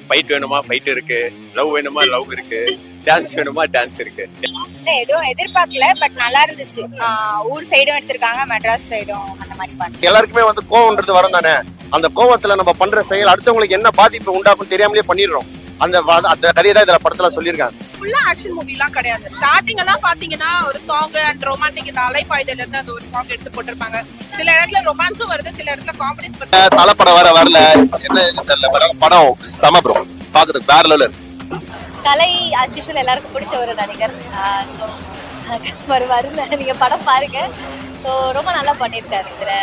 Fight வேணுமா fight இருக்கு, love வேணுமா லவ் இருக்கு, டான்ஸ் வேணுமா டான்ஸ் இருக்கு. எதுவும் எதிர்பார்க்கல, பட் நல்லா இருந்துச்சு. ஊர் சைடும் எடுத்திருக்காங்க, மெட்ராஸ் சைடும் அந்த மாதிரி பண்ணி. எல்லாருக்குமே வந்து கோவம்ன்றது வரும் தானே. அந்த கோவத்துல நம்ம பண்ற செயல் அடுத்தவங்களுக்கு என்ன பாதிப்பு உண்டாக்கும் தெரியாமலே பண்ணிடுறோம். அந்த கதையை தான் இதுல படத்துல சொல்லியிருக்காங்க. ஃபுல்லா ஆக்ஷன் மூவிலாம் கிடையாது. ஸ்டார்டிங் எல்லாம் பாத்தீங்கன்னா ஒரு சாங் அண்ட் ரொமான்டிக், இந்த அலைப்பாய்தல இருந்து அந்த ஒரு சாங் எடுத்து போட்டிருப்பாங்க. சில இடத்துல ரொமான்ஸும் வருது, சில இடத்துல காமெடிஸ் வருது. தலைப்படம் வரல என்ன இது தெரியல. படம் சம ப்ரோ, பாக்குறதுக்கு வேற லெவல் இருக்கு. கலை as usual எல்லாருக்கும் பிடிச்ச ஒரு நடிகர். ஸோ வருவாருன்னு நீங்க படம் பாருங்க. ஸோ ரொம்ப நல்லா பண்ணியிருக்காரு இதுல.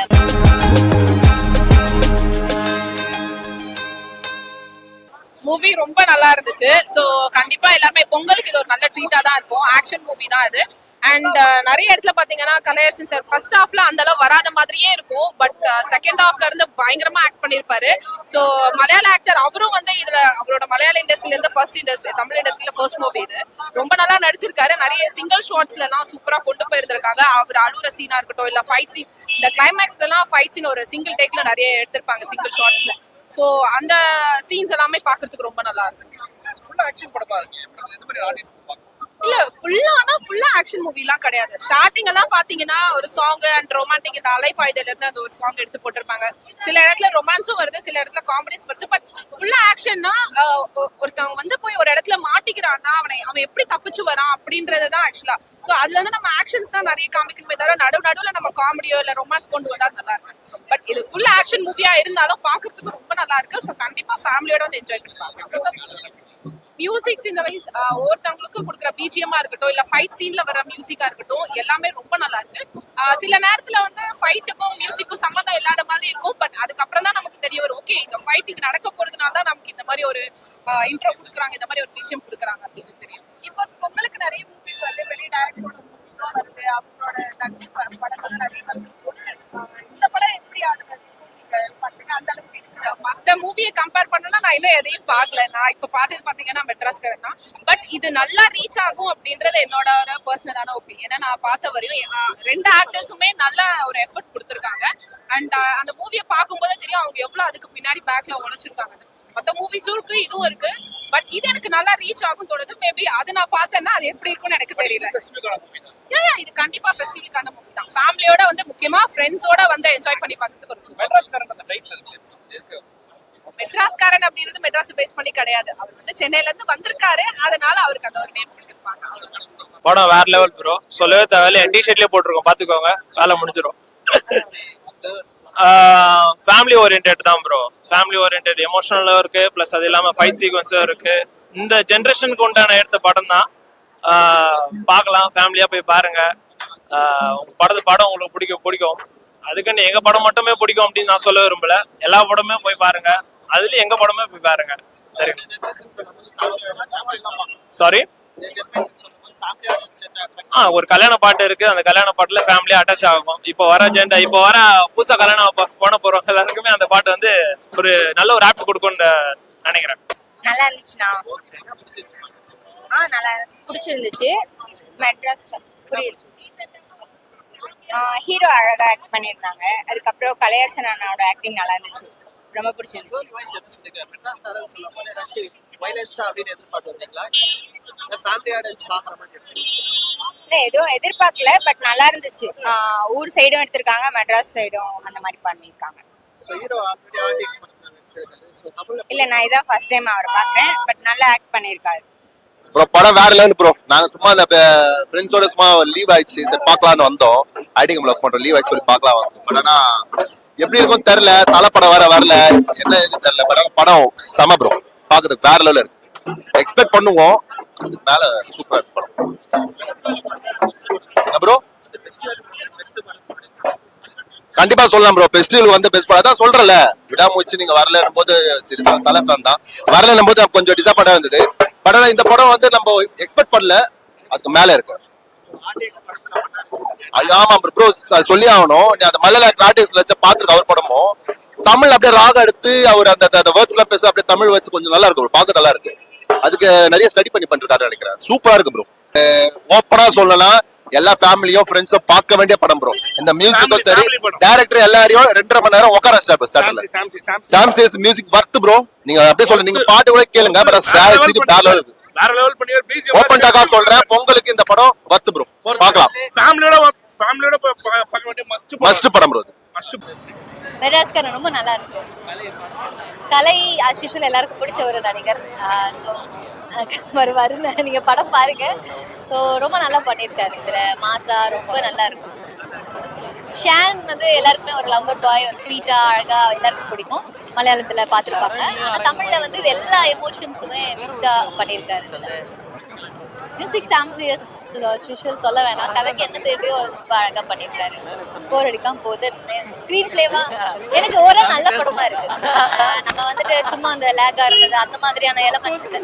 மூவி ரொம்ப நல்லா இருந்துச்சு. ஸோ கண்டிப்பா எல்லாருமே பொங்கலுக்கு இது ஒரு நல்ல ட்ரீட்டா தான் இருக்கும். ஆக்ஷன் மூவி தான் இது. அண்ட் நிறைய இடத்துல பாத்தீங்கன்னா கலையரசன் சார் ஃபர்ஸ்ட் ஹாஃப்ல அந்த அளவு வராத மாதிரியே இருக்கும், பட் செகண்ட் ஹாஃப்ல இருந்து பயங்கரமா ஆக்ட் பண்ணிருப்பாரு. ஸோ மலையாள ஆக்டர் அவரும் வந்து இதுல அவரோட மலையாள இண்டஸ்ட்ரியில இருந்து தமிழ் இண்டஸ்ட்ரியில ஃபர்ஸ்ட் மூவி இது. ரொம்ப நல்லா நடிச்சிருக்காரு. நிறைய சிங்கிள் ஷாட்ஸ்ல எல்லாம் சூப்பரா கொண்டு போயிருந்திருக்காங்க. அவர் அழுற சீனா இருக்கட்டும், இல்ல ஃபைட் சீன், இந்த கிளைமேக்ஸ்ல எல்லாம் ஃபைட் சீன் ஒரு சிங்கிள் டேக்ல நிறைய எடுத்திருப்பாங்க சிங்கிள் ஷாட்ஸ்ல. ஸோ அந்த சீன்ஸ் எல்லாமே பாக்குறதுக்கு ரொம்ப நல்லா இருக்கு. இல்ல ஃபுல்லா ஆக்ஷன் மூவிலாம் கிடையாது. ஸ்டார்டிங் எல்லாம் பாத்தீங்கன்னா ஒரு சாங் அண்ட் ரொமான்டிக், இந்த அலைப்பாய்தல இருந்து அந்த ஒரு சாங் எடுத்து போட்டிருப்பாங்க. சில இடத்துல ரொமான்ஸும் வருது, சில இடத்துல காமெடிஸ் வருது. பட் ஃபுல்லா ஆக்ஷன்னா ஒருத்தவங்க வந்து போய் ஒரு இடத்துல மாட்டிக்கிறான்னா அவன் எப்படி தப்பிச்சு வரான் அப்படின்றதுதான் ஆக்சுவலா. ஸோ அதுல இருந்து நம்ம ஆக்ஷன்ஸ் தான் நிறைய காமிக்கணுமே தவிர நடுவுல நம்ம காமெடியோ இல்ல ரொமான்ஸ் கொண்டு வந்தா நல்லா இருக்கு. பட் இது ஃபுல் ஆக்ஷன் மூவியா இருந்தாலும் பாக்குறதுக்கு ரொம்ப நல்லா இருக்கு. ஸோ கண்டிப்பா ஃபேமிலியோட வந்து என்ஜாய் பண்ணுவாங்க. மியூசிக்ஸ் இந்த வைஸ் ஒவ்வொருத்தவங்களுக்கு கொடுக்குற பிஜிஎம்மா இருக்கட்டும், இல்ல ஃபைட் சீன்ல வர மியூசிக்கா இருக்கட்டும், எல்லாமே ரொம்ப நல்லா இருக்கு. சில நேரத்துல வந்து ஃபைட்டுக்கும் மியூசிக்கும் சம்மந்தம் இல்லாத மாதிரி இருக்கும். பட் அதுக்கப்புறம் தான் நமக்கு தெரிய வரும், ஓகே இந்த ஃபைட் இங்க நடக்க போறதுனால தான் நமக்கு இந்த மாதிரி ஒரு இன்ட்ரோ கொடுக்குறாங்க, இந்த மாதிரி ஒரு பிஜிஎம் கொடுக்குறாங்க அப்படின்னு தெரியும். இப்போ பொங்கலுக்கு நிறைய மூவிஸ் வந்து வெளியே டைரக்டரோட மூவிஸும் வருது, அவரோட நடிச்சு படங்களும் நிறைய வருது. இந்த படம் எப்படி ஆடுறது அந்த அளவுக்கு மத்த மூவியை கம்பேர் பண்ணனா நான் இன்னும் எதையும் பார்க்கல. நான் இப்ப பார்த்தது பாத்தீங்கன்னா மெட்ராஸ்காரன் தான். பட் இது நல்லா ரீச் ஆகும் அப்படின்றது என்னோட ஒரு பர்சனலான ஒப்பீனியன். நான் பார்த்த வரையும் ரெண்டு ஆக்டர்ஸுமே நல்ல ஒரு எஃபர்ட் கொடுத்துருக்காங்க. அண்ட் அந்த மூவியை பார்க்கும்போது தெரியும் அவங்க எவ்வளவு அதுக்கு பின்னாடி பேக்ல உழைச்சிருக்காங்க. மற்ற மூவிஸும் இருக்கு, இதுவும் இருக்கு. பட் இது எனக்கு நல்லா ரீச் ஆகும் தோணுது. மேபி அது நான் பார்த்தேன்னா அது எப்படி இருக்கும்னு எனக்கு தெரியல. இது கண்டிப்பா ஃபெஸ்டிவலுக்கான மூவி தான். ஃபேமிலியோட வந்து முக்கியமா ஃப்ரெண்ட்ஸோட வந்து என்ஜாய் பண்ணி பார்க்கறதுக்கு ஒரு மெட்ராஸ்காரன் அப்படின்றது மெட்ராஸ் பேஸ் பண்ணி கிடையாது. அவர் வந்து சென்னையில இருந்து வந்திருக்காரு, அதனால அவருக்கு அந்த ஒரு நேம் கொடுத்திருப்பாங்க. படம் வேற லெவல் ப்ரோ, சொல்லவே தேவையில்ல. என் டிஷர்ட்லயே போட்டிருக்கோம், பாத்துக்கோங்க, வேலை முடிஞ்சிடும். ஃபேமிலி ஓரியன்டட் தான் ப்ரோ. ஃபேமிலி ஓரியன்டட், எமோஷனலும் இருக்கு, பிளஸ் அது இல்லாம ஃபைட் சீக்வன்ஸும் இருக்கு. இந்த ஜென்ரேஷனுக்கு உண்டான எடுத்த படம் தான். பார்க்கலாம், ஃபேமிலியா போய் பாருங்க. படம் உங்களுக்கு பிடிக்கும். அதுக்குன்னு எங்க படம் மட்டுமே பிடிக்கும் அப்படின்னு நான் சொல்ல விரும்பல. எல்லா படமே போய் பாருங்க, அதுலயும் எங்க படமே போய் பாருங்க. சரி, சாரி, ஒரு கல்யாண பாட்டு இருக்கு. அந்த கல்யாண பாட்டுல ஃபேமிலியா அட்டாச் ஆகும். இப்போ வர புதுசா கல்யாணம் போன போறவங்க எல்லாருக்குமே அந்த பாட்டு வந்து ஒரு நல்ல ஒரு ஆப்ட் கொடுக்கும்னு நினைக்கிறேன். நல்லா இருந்துச்சுண்ணா. நல்லா பிடிச்சிருந்துச்சு. மெட்ராஸ் புரியுது. ஹீரோ அழகா ஆக்ட் பண்ணியிருந்தாங்க. அதுக்கப்புறம் கலையரசன் அண்ணாவோட ஆக்டிங் நல்லா இருந்துச்சு, ரொம்ப பிடிச்சிருந்துச்சு. எதுவும் எதிர்பார்க்கல, பட் நல்லா இருந்துச்சு. ஊர் சைடும் எடுத்திருக்காங்க, மெட்ராஸ் சைடும் அந்த மாதிரி பண்ணியிருக்காங்க. இல்ல, நான் இதான் ஃபர்ஸ்ட் டைம் அவரை பாக்குறேன். பட் நல்லா ஆக்ட் பண்ணியிருக்காரு. ப்ரோ படம் வேற லெவல் ப்ரோ. நாங்க சும்மா அந்த ஃப்ரெண்ட்ஸோட சும்மா லீவ் ஆயிடுச்சு, சரி பார்க்கலான்னு வந்தோம். ஐடிங் பிளாக் பண்றோம், லீவ் ஆயிடுச்சு சொல்லி பார்க்கலாம் வந்தோம். பட் ஆனா எப்படி இருக்கும் தெரியல, தலைப்படம் வரல என்ன இது தெரியல. பட் ஆனா படம் சம ப்ரோ, பாக்குறதுக்கு வேற லெவல் இருக்கு. எக்ஸ்பெக்ட் பண்ணுவோம், அதுக்கு மேல சூப்பரா இருக்கு படம். என்ன ப்ரோ, கண்டிப்பா சொல்லலாம் ப்ரோ. ஃபெஸ்டிவல் வந்து பெஸ்ட் படம் தான் சொல்றல. விடாமுயற்சி நீங்க வரலன்னும் போது சரி தலை ஃபேன் தான், வரலன்னும் போது கொஞ்சம் டிசப்பாயிண்டா இருந்தது. பட் ஆனா இந்த படம் வந்து நம்ம எக்ஸ்பெக்ட் பண்ணல, அதுக்கு மேல இருக்கு. ஆமா ப்ரோ, சொல்லி ஆகணும். அந்த மலையாள ஆர்டிஸ்ட்ல வச்ச பாத்துருக்கு அவர் படமும். தமிழ் அப்படியே ராக எடுத்து அவர் அந்த வேர்ட்ஸ் எல்லாம் பேச அப்படியே தமிழ் வேர்ட்ஸ் கொஞ்சம் நல்லா இருக்கு, பார்க்க நல்லா இருக்கு. அதுக்கு நிறைய ஸ்டடி பண்ணிருக்காரு நினைக்கிறேன். சூப்பரா இருக்கு ப்ரோ. ஓப்பனா சொல்லலாம், எல்லா ஃபேமிலியும் ஃப்ரெண்ட்ஸும் பார்க்க வேண்டிய படம் ப்ரோ. இந்த மியூசிக்கும் சரி, family படம். டைரக்டர் எல்லாரையும் 2.5 மணி நேரம் உட்கார வச்சிட்டாரு ஸ்டார்ட்ல. சாம்சேஸ் மியூசிக் வர்த் ப்ரோ. நீங்க அப்படியே சொல்லுங்க, நீங்க பாட்டு கூட கேளுங்க, பட் சீட் வேற லெவல் பண்ணி பிஜிஎம் ஓபன் டாக்கா சொல்றேன். பொங்கலுக்கு இந்த படம் வர்த் ப்ரோ, பார்க்கலாம். ஃபேமிலியோட பார்க்க வேண்டிய மஸ்ட் படம் ப்ரோ. மஸ்ட் மெட்ராஸ்காரன் ரொம்ப நல்லா இருக்கு. கலை as usual எல்லாருக்கும் பிடிச்ச ஒரு நடிகர். ஸோ வருவாருன்னு நீங்க படம் பாருங்க. ஸோ ரொம்ப நல்லா பண்ணியிருக்காரு. இதுல மாசா ரொம்ப நல்லா இருக்கும். ஷான் வந்து எல்லாருக்குமே ஒரு லம்பர் பாய், ஒரு ஸ்வீட்டா அழகா எல்லாருக்கும் பிடிக்கும். மலையாளத்துல பார்த்துருப்பாங்க. ஆனா தமிழ்ல வந்து இது எல்லா எமோஷன்ஸுமே பெஸ்டா பண்ணியிருக்காரு. இதுல மியூசிக் சாம்சியஸ் யூஷுவல் சொல்ல வேணாம். கதைக்கு என்ன தேவையோ ரொம்ப அழகா பண்ணியிருக்காரு. போர் அடிக்காம போகுது. ஸ்க்ரீன் பிளேவா எனக்கு ஓவரால் நல்ல படமா இருக்கு. நம்ம வந்துட்டு சும்மா அந்த லேகா இருந்தது அந்த மாதிரியான எலமெண்ட்ஸ் இல்லை.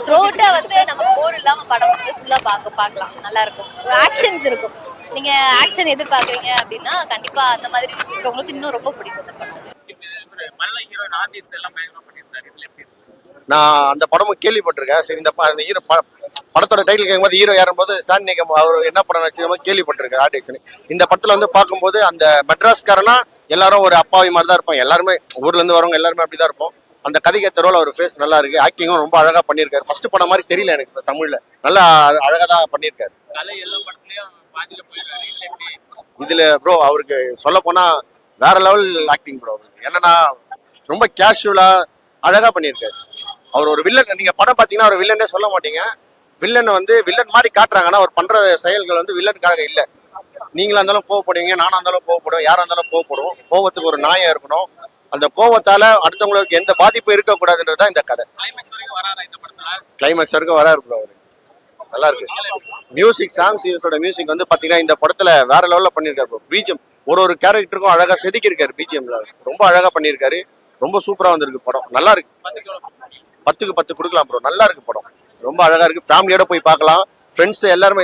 த்ரோட்டா வந்து நமக்கு போர் இல்லாம படம் வந்து ஃபுல்லா பார்க்கலாம். நல்லா இருக்கும். ஆக்ஷன்ஸ் இருக்கும். நீங்க ஆக்ஷன் எதிர்பார்க்குறீங்க அப்படின்னா கண்டிப்பா அந்த மாதிரி இருக்கவங்களுக்கு இன்னும் ரொம்ப பிடிக்கும் இந்த படம். நான் அந்த படமும் கேள்விப்பட்டிருக்கேன். சரி, இந்த ஹீரோ படத்தோட டைட்டில் கேட்கும்போது ஹீரோ ஏறும்போது சான் நிகம் அவர் என்ன படம் நடிச்சிருக்கோம் கேள்விப்பட்டிருக்கேன் ஆர்டிஸ்ட். இந்த படத்துல வந்து பார்க்கும்போது அந்த மெட்ராஸ்காரனா எல்லாரும் ஒரு அப்பாவி மாதிரி தான் இருப்போம். எல்லாருமே ஊர்ல இருந்து வரவங்க எல்லாருமே அப்படிதான் இருப்போம். அந்த கதைக்கு ஏற்ற ரோல் அவர் ஃபேஸ் நல்லா இருக்கு. ஆக்டிங்கும் ரொம்ப அழகா பண்ணியிருக்காரு. ஃபர்ஸ்ட் படம் மாதிரி தெரியல எனக்கு இப்ப தமிழ்ல. நல்லா அழகா தான் பண்ணியிருக்காரு. இதுல ப்ரோ அவருக்கு சொல்ல போனா வேற லெவல் ஆக்டிங் ப்ரோ. என்னன்னா ரொம்ப கேஷுவலா அழகா பண்ணியிருக்காரு. அவர் ஒரு வில்லன். நீங்க படம் பாத்தீங்கன்னா அவர் வில்லனே சொல்ல மாட்டீங்க. வில்லன் வந்து வில்லன் மாதிரி காட்டுறாங்கன்னா அவர் பண்ற செயல்கள் வந்து வில்லனுக்காக இல்ல. நீங்களா இருந்தாலும் கோவப்படுவீங்க, நானா இருந்தாலும் கோவப்படுவோம், யாரா இருந்தாலும் கோவப்படுவோம். கோவத்துக்கு ஒரு நியாயம் இருக்கணும். அந்த கோவத்தால அடுத்தவங்களுக்கு எந்த பாதிப்பும் இருக்கக்கூடாதுன்றதுதான் இந்த கதை. கிளைமேக்ஸ் வரைக்கும் வராரு ப்ரோ. அவரு நல்லா இருக்கு. மியூசிக் சாம்சியஸோட மியூசிக் வந்து பாத்தீங்கன்னா இந்த படத்துல வேற லெவல்ல பண்ணிருக்காரு ப்ரோ. பிஜிஎம் ஒரு கேரக்டருக்கும் அழகா செதுக்கி இருக்காரு. பிஜிஎம்ல ரொம்ப அழகா பண்ணிருக்காரு. ரொம்ப சூப்பரா வந்திருக்கு படம். நல்லா இருக்கு. 10க்கு 10 கொடுக்கலாம் ப்ரோ. நல்லா இருக்கு படம். ரொம்ப அழகா இருக்கு. ஃபேமிலியோட போய் பார்க்கலாம். ஃப்ரெண்ட்ஸ் எல்லாருமே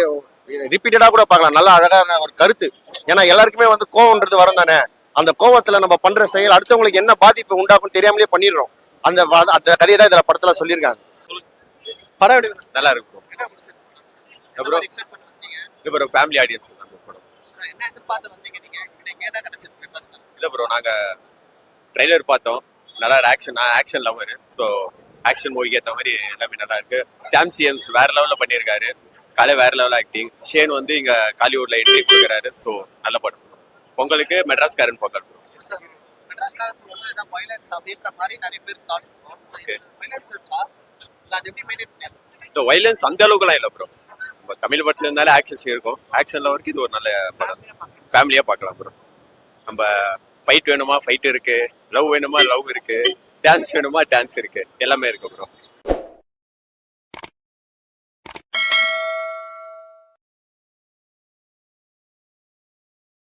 ரிப்பீட்டடா கூட பார்க்கலாம். நல்லா அழகான ஒரு கருத்து. ஏன்னா எல்லாருக்குமே வந்து கோவம்ன்றது வரும் தானே. அந்த கோவத்துல நம்ம பண்ற செயல் அடுத்தவங்களுக்கு என்ன பாதிப்பு உண்டாக்கும் தெரியாமலே பண்ணிடுறோம். அந்த கதையை தான் இதுல படத்துல சொல்லியிருக்காங்க. படம் நல்லா இருக்கு ப்ரோ. ப்ரோ ஃபேமிலி ஆடியன்ஸ் தான் படம். இல்ல ப்ரோ, நாங்க ட்ரெய்லர் பார்த்தோம். நல்லா ஆக்ஷன் லவர். ஸோ ஆக்ஷன் மூவிக்கு ஏற்ற மாதிரி எல்லாமே நல்லா இருக்கு. சாம்சியம்ஸ் வேற லெவலில் பண்ணியிருக்காரு. கலை வேற லெவல் ஆக்டிங். ஷேன் வந்து இங்க காலிவுட்ல என்ட்ரி கொடுக்குறாரு. ஸோ நல்ல படம். பொங்கலுக்கு மெட்ராஸ்காரன் பொங்கல். இந்த வைலன்ஸ் அந்த அளவுக்குலாம் இல்லை ப்ரோ. நம்ம தமிழ் படத்துல இருந்தாலே ஆக்ஷன்ஸ் இருக்கும். ஆக்ஷன்ல வரைக்கும் இது ஒரு நல்ல படம். ஃபேமிலியா பார்க்கலாம் ப்ரோ. நம்ம ஃபைட் வேணுமா ஃபைட் இருக்கு, லவ் வேணுமா லவ் இருக்கு, டான்ஸ் வேணுமா டான்ஸ் இருக்கு, எல்லாமே இருக்கு ப்ரோ.